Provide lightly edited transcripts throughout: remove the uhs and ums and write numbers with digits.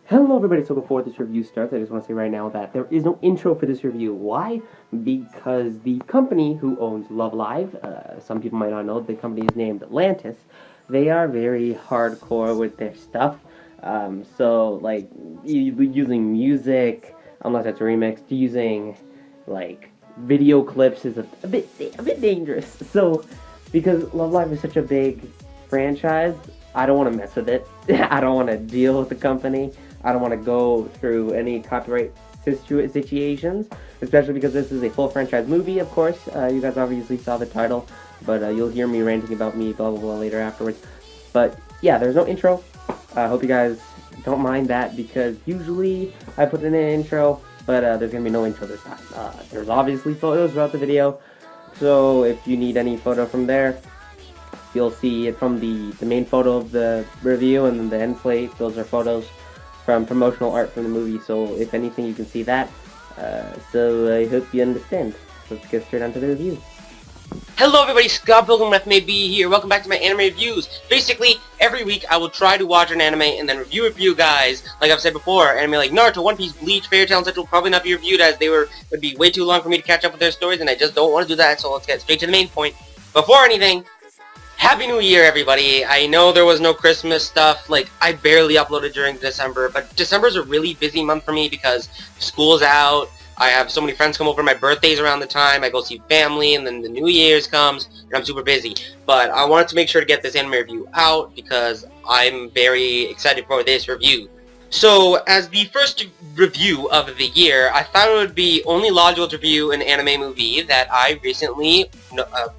Hello everybody, so before this review starts, I just want to say right now that there is no intro for this review. Why? Because the company who owns Love Live, some people might not know, the company is named Atlantis. They are very hardcore with their stuff. Like, using music, unless that's remixed, using, like, video clips is a bit dangerous. So, because Love Live is such a big franchise, I don't want to mess with it. I don't want to deal with the company. I don't want to go through any copyright situations, especially because this is a full franchise movie, of course. You guys obviously saw the title, but you'll hear me ranting about me, blah, blah, blah, later afterwards. But, yeah, there's no intro. I hope you guys don't mind that, because usually I put in an intro, but there's going to be no intro this time. There's obviously photos throughout the video, so if you need any photo from there, you'll see it from the main photo of the review, and then the end slate. Those are photos from promotional art from the movie, so if anything you can see that. So I hope you understand. Let's get straight on to the review. Hello everybody, Scott Pilgrim FMAB here. Welcome back to my anime reviews. Basically, every week I will try to watch an anime and then review it for you guys. Like I've said before, anime like Naruto, One Piece, Bleach, Fairy Tail, etc. will probably not be reviewed, as would be way too long for me to catch up with their stories, and I just don't want to do that, so let's get straight to the main point. Before anything, Happy New Year, everybody. I know there was no Christmas stuff. Like, I barely uploaded during December, but December's a really busy month for me because school's out. I have so many friends come over. My birthday's around the time. I go see family, and then the New Year's comes, and I'm super busy. But I wanted to make sure to get this anime review out because I'm very excited for this review. So, as the first review of the year, I thought it would be only logical to review an anime movie that I recently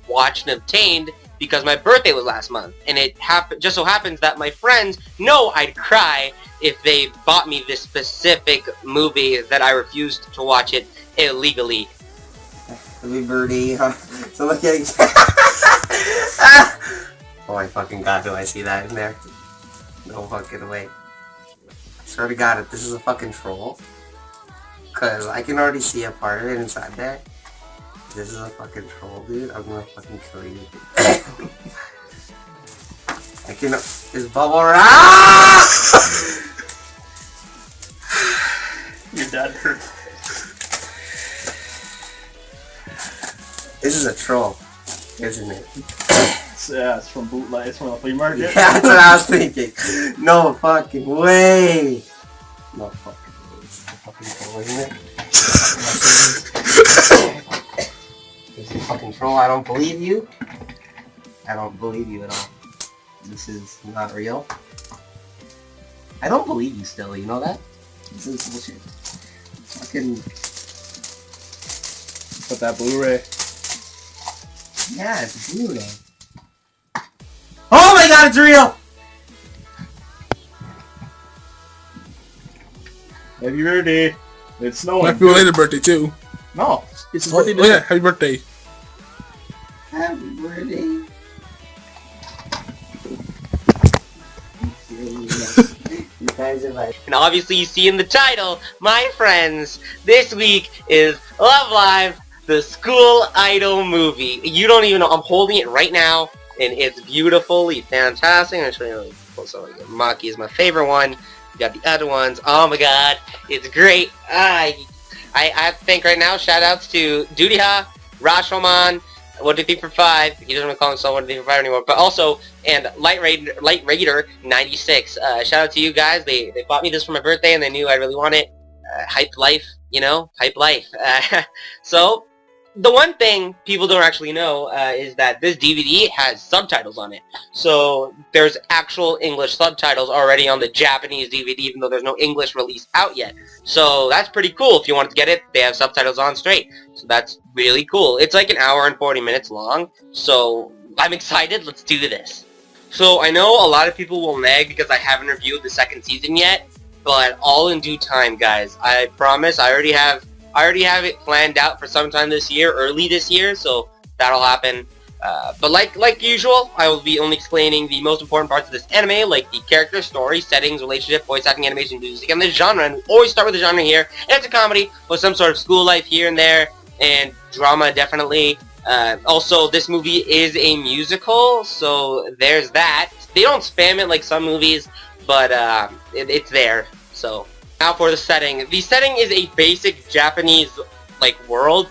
watched and obtained because my birthday was last month, and it just so happens that my friends know I'd cry if they bought me this specific movie that I refused to watch it illegally. Happy birthday, huh? So look at Oh my fucking god, do I see that in there? No fucking way. I swear to god, if this is a fucking troll, cause I can already see a part of it inside there. This is a fucking troll, dude. I'm gonna fucking kill you. I can. It's bubble wrap. Your dad hurt. This is a troll, isn't it? Yeah, it's from bootleg. It's from a flea market. Yeah, that's what I was thinking. No fucking way. No fucking way. It's a fucking troll, isn't it? This is a fucking troll. I don't believe you. I don't believe you at all. This is not real. I don't believe you still, you know that? This is bullshit. Fucking... Put that Blu-ray. Yeah, it's Blu-ray. Oh my god, it's real! Happy birthday. It's snowing. Happy belated birthday too. No, it's his Oh, birthday. oh yeah, happy birthday. Happy birthday. You guys are like... And obviously you see in the title, my friends, this week is Love Live, the school idol movie. You don't even know, I'm holding it right now, and it's beautifully fantastic. I'm showing you so Maki is my favorite one. You got the other ones. Oh my god, it's great. I have to think right now, shout outs to Dudiha, Rashomon, 12345. He doesn't really call himself 12345 anymore, but also, and Light Raider 96. Shout out to you guys. They bought me this for my birthday, and they knew I really want it. Hype life, you know, hype life. So, the one thing people don't actually know is that this DVD has subtitles on it. So there's actual English subtitles already on the Japanese DVD, even though there's no English release out yet. So that's pretty cool. If you wanted to get it, they have subtitles on straight. So that's really cool. It's like an hour and 40 minutes long. So I'm excited. Let's do this. So I know a lot of people will nag because I haven't reviewed the second season yet, but all in due time, guys. I promise. I already have it planned out for sometime this year, early this year, so that'll happen. But like usual, I will be only explaining the most important parts of this anime, like the character, story, settings, relationship, voice acting, animation, music, and the genre. And we always start with the genre here. And it's a comedy with some sort of school life here and there, and drama definitely. Also, this movie is a musical, so there's that. They don't spam it like some movies, but it's there. So, now for the setting. The setting is a basic Japanese, world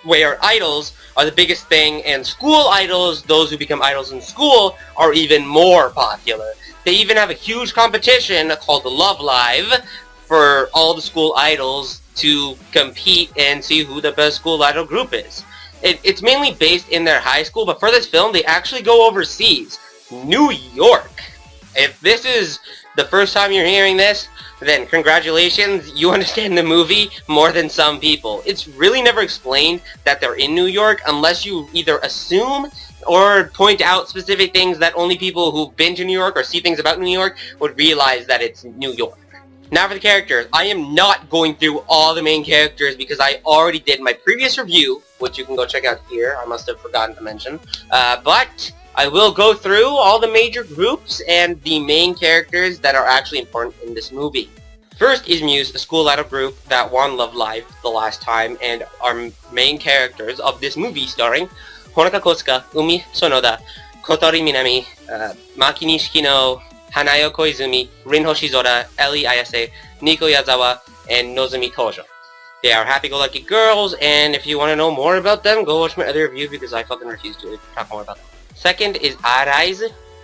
where idols are the biggest thing, and school idols, those who become idols in school, are even more popular. They even have a huge competition called Love Live for all the school idols to compete and see who the best school idol group is. It's mainly based in their high school, but for this film, they actually go overseas. New York. If this is the first time you're hearing this, then congratulations, you understand the movie more than some people. It's really never explained that they're in New York unless you either assume or point out specific things that only people who've been to New York or see things about New York would realize that it's New York. Now for the characters. I am not going through all the main characters because I already did my previous review, which you can go check out here. I must have forgotten to mention. But I will go through all the major groups and the main characters that are actually important in this movie. First is Muse, a school idol group that won Love Live the last time, and are main characters of this movie starring Honoka Kosuka, Umi Sonoda, Kotori Minami, Maki Nishikino, Hanayo Koizumi, Rin Hoshizora, Ellie Ayase, Nico Yazawa, and Nozumi Tojo. They are happy-go-lucky girls, and if you want to know more about them, go watch my other review because I fucking refuse to talk more about them. Second is Arise,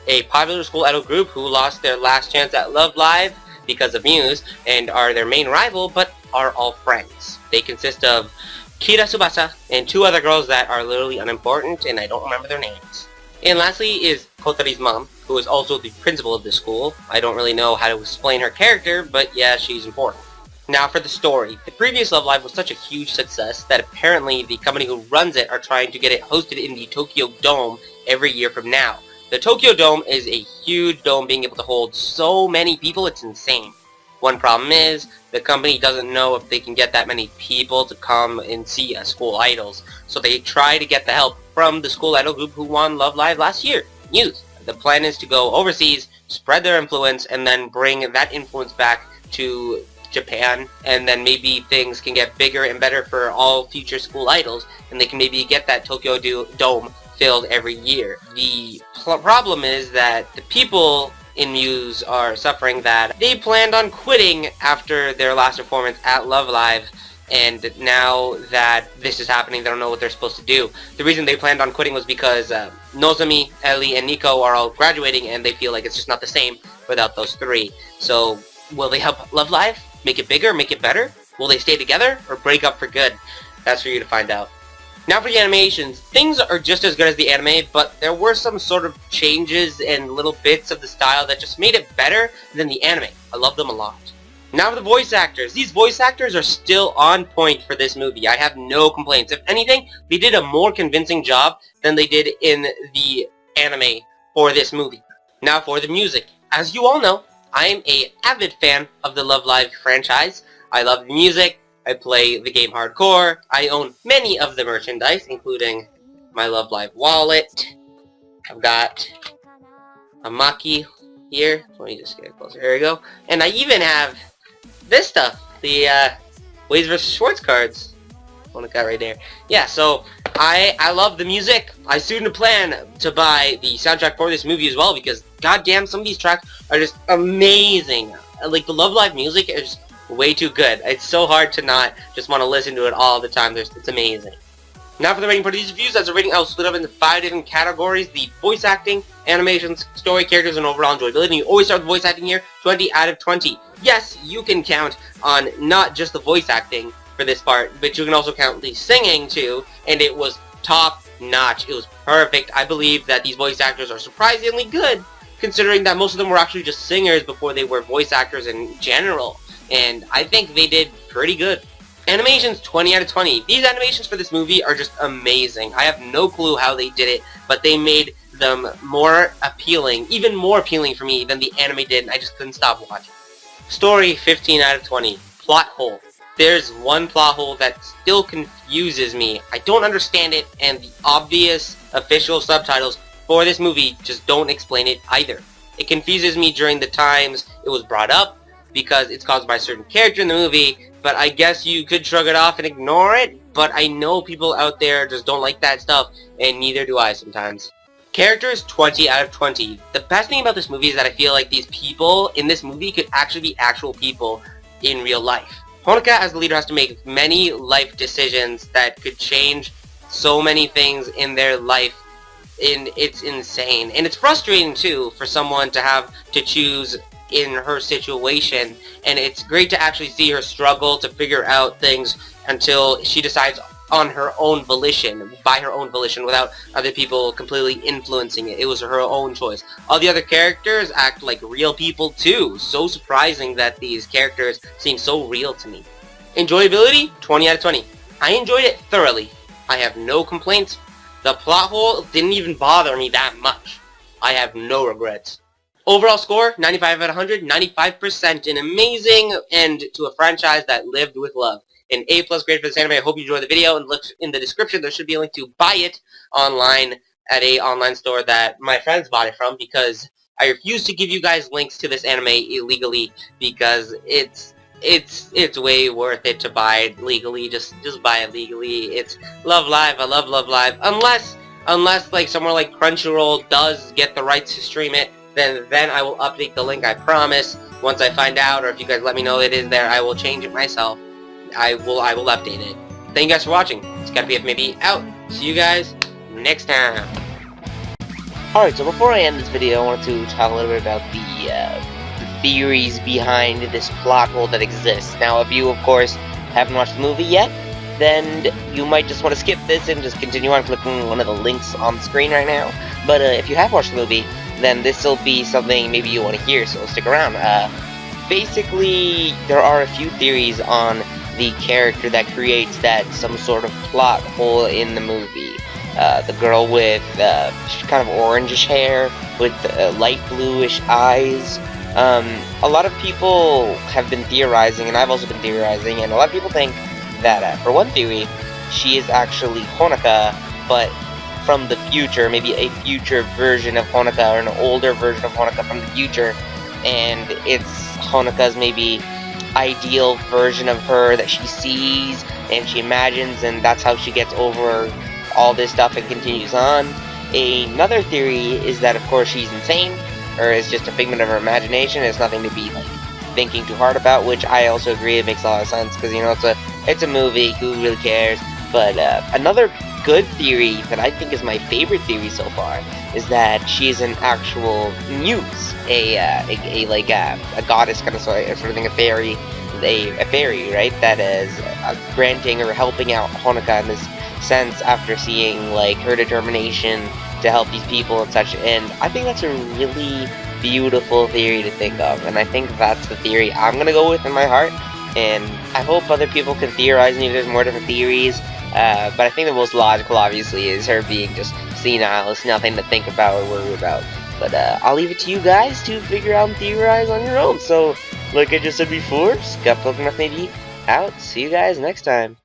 a popular school idol group who lost their last chance at Love Live because of Muse, and are their main rival, but are all friends. They consist of Kira Tsubasa and two other girls that are literally unimportant, and I don't remember their names. And lastly is Kotori's mom, who is also the principal of the school. I don't really know how to explain her character, but yeah, she's important. Now for the story. The previous Love Live was such a huge success that apparently the company who runs it are trying to get it hosted in the Tokyo Dome every year from now. The Tokyo Dome is a huge dome being able to hold so many people, it's insane. One problem is, the company doesn't know if they can get that many people to come and see school idols, so they try to get the help from the school idol group who won Love Live last year, Muse. The plan is to go overseas, spread their influence, and then bring that influence back to Japan, and then maybe things can get bigger and better for all future school idols, and they can maybe get that Tokyo Dome filled every year. The problem is that the people in Muse are suffering that they planned on quitting after their last performance at Love Live, and now that this is happening, they don't know what they're supposed to do. The reason they planned on quitting was because Nozomi, Ellie, and Nico are all graduating, and they feel like it's just not the same without those three. So, will they help Love Live? Make it bigger? Make it better? Will they stay together? Or break up for good? That's for you to find out. Now for the animations. Things are just as good as the anime, but there were some sort of changes and little bits of the style that just made it better than the anime. I love them a lot. Now for the voice actors. These voice actors are still on point for this movie. I have no complaints. If anything, they did a more convincing job than they did in the anime for this movie. Now for the music. As you all know, I am an avid fan of the Love Live franchise. I love the music. I play the game hardcore. I own many of the merchandise, including my Love Live wallet. I've got a Maki here. Let me just get it closer. There we go. And I even have this stuff, the Waze vs. Schwartz cards. One I got right there. Yeah, so I love the music. I soon plan to buy the soundtrack for this movie as well because goddamn, some of these tracks are just amazing. Like the Love Live music is just way too good. It's so hard to not just want to listen to it all the time. It's amazing. Now for the rating for these reviews. As a rating, I'll split up into 5 different categories: the voice acting, animations, story, characters, and overall enjoyability. And you always start with voice acting here. 20 out of 20. Yes, you can count on not just the voice acting for this part, but you can also count the singing too, and it was top notch. It was perfect. I believe that these voice actors are surprisingly good, considering that most of them were actually just singers before they were voice actors in general, and I think they did pretty good. Animations, 20 out of 20. These animations for this movie are just amazing. I have no clue how they did it, but they made them more appealing, even more appealing for me than the anime did, and I just couldn't stop watching. Story, 15 out of 20. Plot hole. There's one plot hole that still confuses me. I don't understand it, and the obvious official subtitles for this movie just don't explain it either. It confuses me during the times it was brought up, because it's caused by a certain character in the movie, but I guess you could shrug it off and ignore it, but I know people out there just don't like that stuff, and neither do I sometimes. Characters, 20 out of 20. The best thing about this movie is that I feel like these people in this movie could actually be actual people in real life. Honoka as the leader has to make many life decisions that could change so many things in their life, and it's insane. And it's frustrating too for someone to have to choose in her situation, and it's great to actually see her struggle to figure out things until she decides on her own volition, by her own volition, without other people completely influencing it. It was her own choice. All the other characters act like real people too. So surprising that these characters seem so real to me. Enjoyability, 20 out of 20. I enjoyed it thoroughly. I have no complaints. The plot hole didn't even bother me that much. I have no regrets. Overall score, 95 out of 100, 95%. An amazing end to a franchise that lived with love. An A+ grade for this anime. I hope you enjoyed the video, and look in the description. There should be a link to buy it online at a online store that my friends bought it from, because I refuse to give you guys links to this anime illegally, because it's way worth it to buy it legally. Just buy it legally. It's Love Live. I love Love Live. Unless like somewhere like Crunchyroll does get the rights to stream it, then I will update the link, I promise. Once I find out, or if you guys let me know it is there, I will change it myself. I will update it. Thank you guys for watching. It's gotta be maybe out. See you guys next time. Alright, so before I end this video, I wanted to talk a little bit about the theories behind this plot hole that exists. Now, if you, of course, haven't watched the movie yet, then you might just want to skip this and just continue on clicking one of the links on the screen right now. But if you have watched the movie, then this will be something maybe you want to hear, so stick around. Basically, there are a few theories on the character that creates that some sort of plot hole in the movie. The girl with kind of orangish hair with light bluish eyes. A lot of people have been theorizing, and I've also been theorizing, and a lot of people think that, for one theory, she is actually Honoka, but from the future, maybe a future version of Honoka, or an older version of Honoka from the future, and it's Honoka's maybe ideal version of her that she sees and she imagines, and that's how she gets over all this stuff and continues on. Another theory is that, of course, she's insane, or it's just a figment of her imagination. It's nothing to be like thinking too hard about, which I also agree. It makes a lot of sense because, you know, it's a movie. Who really cares? But another good theory that I think is my favorite theory so far is that she's an actual muse, a goddess kind of sort of thing, a fairy, right? That is granting or helping out Honoka in this sense after seeing like her determination to help these people and such. And I think that's a really beautiful theory to think of, and I think that's the theory I'm gonna go with in my heart. And I hope other people can theorize, and if there's more different theories. But I think the most logical, obviously, is her being just senile. It's nothing to think about or worry about. But I'll leave it to you guys to figure out and theorize on your own. So, like I just said before, Scott Pokemon maybe out. See you guys next time.